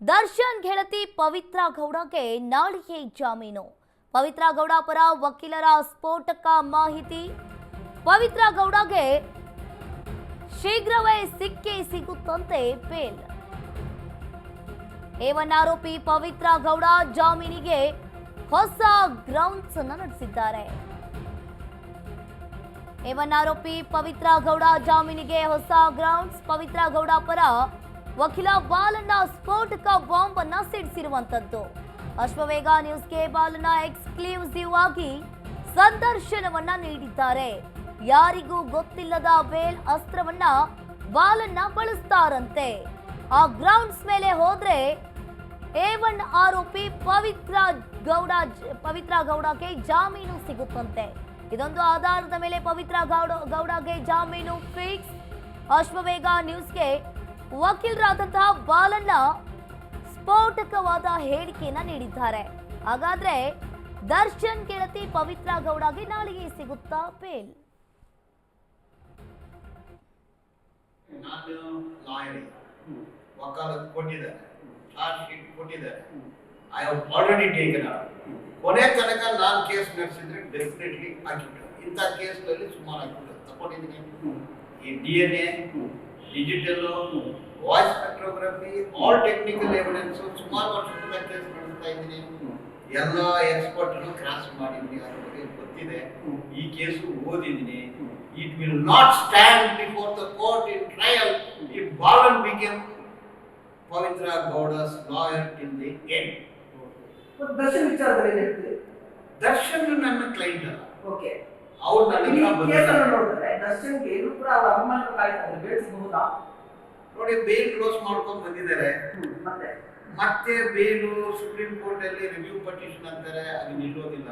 ದರ್ಶನ್ ಗೆಳತಿ ಪವಿತ್ರ ಗೌಡಗೆ ನಾಳೆಯೇ ಜಾಮೀನು. ಪವಿತ್ರ ಗೌಡ ಪರ ವಕೀಲರ ಸ್ಫೋಟಕ ಮಾಹಿತಿ. ಪವಿತ್ರ ಗೌಡಗೆ ಶೀಘ್ರವೇ ಸಿಕ್ಕೇ ಸಿಗುತ್ತಂತೆ ಬೇಲ್. A1 ಆರೋಪಿ ಪವಿತ್ರ ಗೌಡ ಜಾಮೀನಿಗೆ ಹೊಸ ಗ್ರೌಂಡ್ಸ್ ಅನ್ನು ನಡೆಸಿದ್ದಾರೆ. A1 ಆರೋಪಿ ಪವಿತ್ರ ಗೌಡ ಜಾಮೀನಿಗೆ ಹೊಸ ಗ್ರೌಂಡ್ಸ್. ಪವಿತ್ರ ಗೌಡ ಪರ ವಕೀಲ ಬಾಲಣ್ಣ ಸ್ಫೋಟಕ ಬಾಂಬ್ ಅನ್ನ ಸಿಡಿಸಿರುವಂತದ್ದು. ಅಶ್ವವೇಗ ನ್ಯೂಸ್ಗೆ ಬಾಲಣ್ಣ ಎಕ್ಸ್ಕ್ಲೂಸಿವ್ ಆಗಿ ಸಂದರ್ಶನವನ್ನ ನೀಡಿದ್ದಾರೆ. ಯಾರಿಗೂ ಗೊತ್ತಿಲ್ಲದ ಬೇಲ್ ಅಸ್ತ್ರವನ್ನ ಬಾಲಣ್ಣ ಬಳಸ್ತಾರಂತೆ. ಆ ಗ್ರೌಂಡ್ಸ್ ಮೇಲೆ ಹೋದ್ರೆ A1 ಆರೋಪಿ ಪವಿತ್ರ ಗೌಡಗೆ ಜಾಮೀನು ಸಿಗುತ್ತಂತೆ. ಇದೊಂದು ಆಧಾರದ ಮೇಲೆ ಪವಿತ್ರ ಗೌಡಗೆ ಜಾಮೀನು ಫಿಕ್ಸ್. ಅಶ್ವವೇಗ ನ್ಯೂಸ್ಗೆ ವಕೀಲರಾದಂತಹ ಬಾಲಣ್ಣ ಸ್ಫೋಟಕವಾದ ಹೇಳಿಕೆಯನ್ನ ನೀಡಿದ್ದಾರೆ. ಹಾಗಾದ್ರೆ ದರ್ಶನ್ ಗೆಳತಿ ಪವಿತ್ರ ಗೌಡಗೆ ನಾಳೆಗೆ ಸಿಗುತ್ತಾ ಬೇಲ್? ವಕಾಲತ್ ಕೊಟ್ಟಿದ್ದಾರೆ, ಚಾರ್ಜ್ ಶೀಟ್ ಕೊಟ್ಟಿದ್ದಾರೆ. I have already taken up. ಕೊನೆ ತನಕ ನಾನು ಕೇಸ್ ನಡೆಸಿದ್ರೆ ಡೆಫಿನೆಟ್ಲಿ ಹಾಕಿಬಿಟ್ಟು ಇಂಥ ಕೇಸ್ಗಳಲ್ಲಿ ಸುಮಾರು ಹಾಕಿಬಿಟ್ಟು ತಗೊಂಡಿದ್ದೀನಿ. ಈ DNA, digital, voice spectrography, all technical evidence ಸುಮಾರು ವರ್ಷದಿಂದ ಕೇಸ್ ನಡೆಸ್ತಾ ಇದ್ದೀನಿ. ಎಲ್ಲ ಎಕ್ಸ್ಪರ್ಟ್ನು ಕ್ರಾಸ್ ಮಾಡಿದ್ದೀನಿ, ಅದ್ರ ಬಗ್ಗೆ ಗೊತ್ತಿದೆ. ಈ ಕೇಸು ಓದಿದ್ದೀನಿ. It will not stand before the court in trial if Balan became Pavitra Gowda's lawyer till the end. Darshan ವಿಚಾರದಲ್ಲಿ ಏನು ಹೇಳ್ತೀರಿ? ದರ್ಶನ್ ನನ್ನ ಕ್ಲೈಂಟ್ ಅಲ್ಲ. ಓಕೆ. ಅವ್ರು ನನ್ನ ಕೇಸನ್ನು ನೋಡಿದ್ರೆ ದರ್ಶನ್ಗೆ ಏನು ಕೂಡ ಅವರ ಅನುಮಾನ ಕಾಯ್ತಾರೆ, ಬೇಲ್ ಸಿಗಬಹುದಾ? ನೋಡಿ, ಬೇಲ್ ಕ್ಲೋಸ್ ಮಾಡ್ಕೊಂಡು ಬಂದಿದ್ದಾರೆ. ಮತ್ತೆ ಬೇಲು ಸುಪ್ರೀಂ ಕೋರ್ಟ್ ಅಲ್ಲಿ ರಿವ್ಯೂ ಪಟಿಷನ್ ಅಂತಾರೆ, ಅದು ನಿಲ್ಲೋದಿಲ್ಲ.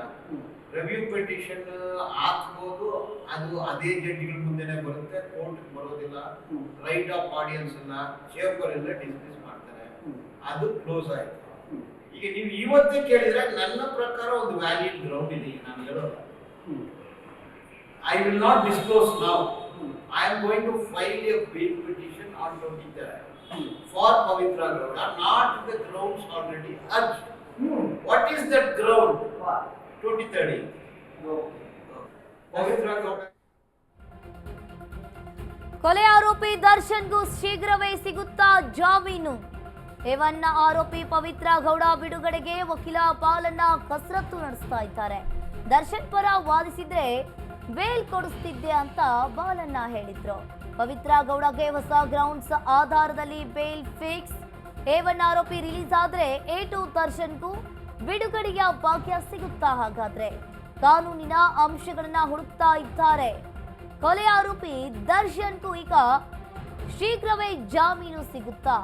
ರಿವ್ಯೂ ಪಟಿಷನ್ ಹಾಕ್ಬೋದು, ಅದು ಅದೇ ಜಡ್ಜಿಗಳ ಮುಂದೆನೆ ಬರುತ್ತೆ, ಕೋರ್ಟ್ ಬರೋದಿಲ್ಲ. ರೈಟ್ ಆಫ್ ಆಡಿಯನ್ಸ್ ಅನ್ನ ಚೇಂಬರ್ ಎಲ್ಲ ಡಿಸ್ಮಿಸ್ ಮಾಡ್ತಾರೆ, ಅದು ಕ್ಲೋಸ್ ಆಯ್ತು. ಈಗ ನೀವು ಇವತ್ತೇ ಕೇಳಿದ್ರೆ ನನ್ನ ಪ್ರಕಾರ ಒಂದು ವ್ಯಾಲಿಡ್ ಗ್ರೌಂಡ್ ಇದೆ. ನಾನು ಹೇಳೋದು, I will not disclose now. I am going to file a bail petition on 23rd for Pavitra Gowda, not the grounds already urged. What is that ground? 23rd. Pavitra Gowda. ಕೊಲೆ ಆರೋಪಿ ದರ್ಶನ್ಗೂ ಶೀಘ್ರವೇ ಸಿಗುತ್ತಾ ಜಾಮೀನು? A1 ಆರೋಪಿ ಪವಿತ್ರ ಗೌಡ ಬಿಡುಗಡೆಗೆ ವಕೀಲ ಬಾಲಣ್ಣ ಕಸರತ್ತು ನಡೆಸ್ತಾ ಇದ್ದಾರೆ. ದರ್ಶನ್ ಪರ ವಾದಿಸಿದ್ರೆ ಬೇಲ್ ಕೊಡಿಸ್ತಿದ್ದೆ ಅಂತ ಬಾಲಣ್ಣ ಹೇಳಿದ್ರು. ಪವಿತ್ರ ಗೌಡಗೆ ಹೊಸ ಗ್ರೌಂಡ್ಸ್ ಆಧಾರದಲ್ಲಿ ಬೇಲ್ ಫಿಕ್ಸ್. A1 ಆರೋಪಿ ರಿಲೀಸ್ ಆದ್ರೆ A2 ದರ್ಶನ್ಗೂ ಬಿಡುಗಡೆಯ ಭಾಗ್ಯ ಸಿಗುತ್ತಾ? ಹಾಗಾದ್ರೆ ಕಾನೂನಿನ ಅಂಶಗಳನ್ನ ಹುಡುಕ್ತಾ ಇದ್ದಾರೆ. ಕೊಲೆ ಆರೋಪಿ ದರ್ಶನ್ಗೂ ಈಗ ಶೀಘ್ರವೇ ಜಾಮೀನು ಸಿಗುತ್ತಾ?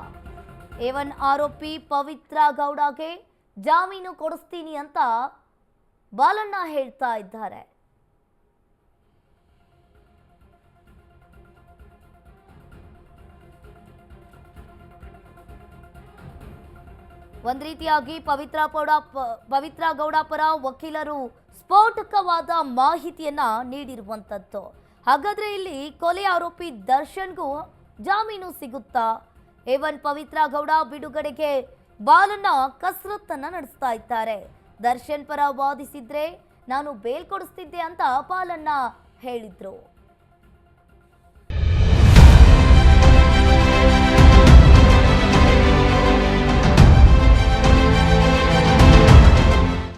A1 ಆರೋಪಿ ಪವಿತ್ರ ಗೌಡಗೆ ಜಾಮೀನು ಕೊಡಿಸ್ತೀನಿ ಅಂತ ಬಾಲಣ್ಣ ಹೇಳ್ತಾ ಇದ್ದಾರೆ. ಒಂದ್ ರೀತಿಯಾಗಿ ಪವಿತ್ರ ಗೌಡ ಪರ ವಕೀಲರು ಸ್ಫೋಟಕವಾದ ಮಾಹಿತಿಯನ್ನ ನೀಡಿರುವಂತದ್ದು. ಹಾಗಾದ್ರೆ ಇಲ್ಲಿ ಕೊಲೆ ಆರೋಪಿ ದರ್ಶನ್ಗೂ ಜಾಮೀನು ಸಿಗುತ್ತಾ? A1 ಪವಿತ್ರ ಗೌಡ ಬಿಡುಗಡೆಗೆ ಬಾಲಣ್ಣ ಕಸರತ್ತನ್ನ ನಡೆಸ್ತಾ ಇದ್ದಾರೆ. ದರ್ಶನ್ ಪರ ವಾದಿಸಿದ್ರೆ ನಾನು ಬೇಲ್ ಕೊಡಿಸ್ತಿದ್ದೆ ಅಂತ ಬಾಲಣ್ಣ ಹೇಳಿದ್ರು.